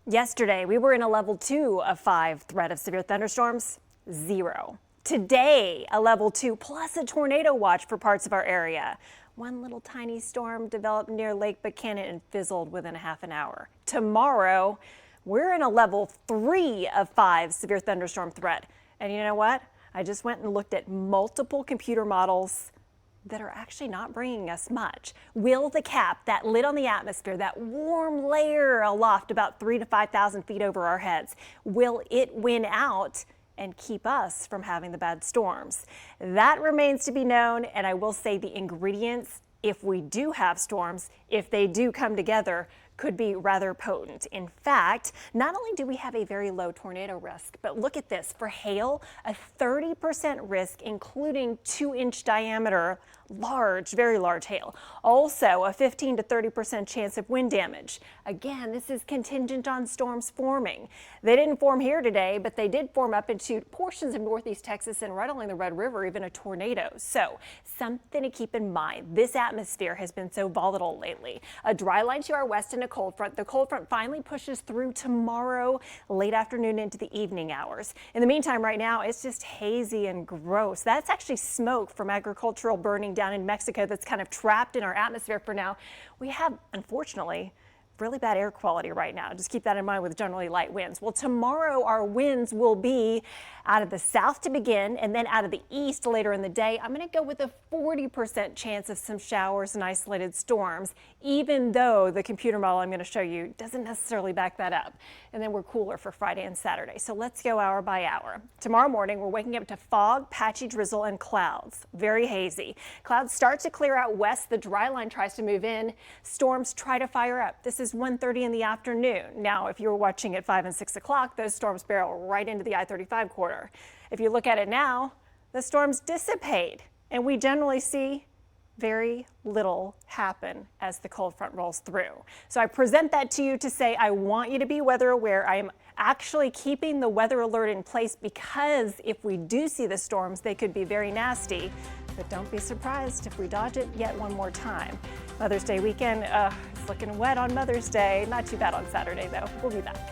Yesterday, we were in a level 2 of 5 threat of severe thunderstorms, 0. Today, a level 2 plus a tornado watch for parts of our area. One little tiny storm developed near Lake Buchanan and fizzled within a half an hour. Tomorrow, we're in a level 3 of 5 severe thunderstorm threat. And you know what? I just went and looked at multiple computer models that are actually not bringing us much. Will the cap, that lid on the atmosphere, that warm layer aloft about 3,000 to 5,000 feet over our heads, will it win out and keep us from having the bad storms? That remains to be known, and I will say the ingredients, if we do have storms, if they do come together, could be rather potent. In fact, not only do we have a very low tornado risk, but look at this. For hail, a 30% risk, including 2-inch diameter, large, very large hail. Also, a 15 to 30% chance of wind damage. Again, this is contingent on storms forming. They didn't form here today, but they did form up into portions of northeast Texas and right along the Red River, even a tornado. So something to keep in mind. This atmosphere has been so volatile lately. A dry line to our west and a cold front. The cold front finally pushes through tomorrow, late afternoon into the evening hours. In the meantime, right now, it's just hazy and gross. That's actually smoke from agricultural burning down in Mexico that's kind of trapped in our atmosphere for now. We have, unfortunately, really bad air quality right now. Just keep that in mind with generally light winds. Well, tomorrow our winds will be out of the south to begin and then out of the east later in the day. I'm going to go with a 40% chance of some showers and isolated storms, even though the computer model I'm going to show you doesn't necessarily back that up. And then we're cooler for Friday and Saturday. So let's go hour by hour. Tomorrow morning, we're waking up to fog, patchy drizzle, and clouds. Very hazy. Clouds start to clear out west. The dry line tries to move in. Storms try to fire up. This is 1:30 in the afternoon. Now, if you were watching at 5 and 6 o'clock, those storms barrel right into the I-35 corridor. If you look at it now, the storms dissipate, and we generally see very little happen as the cold front rolls through. So I present that to you to say I want you to be weather aware. I am actually keeping the weather alert in place because if we do see the storms, they could be very nasty. But don't be surprised if we dodge it yet one more time. Mother's Day weekend, it's looking wet on Mother's Day. Not too bad on Saturday, though. We'll be back.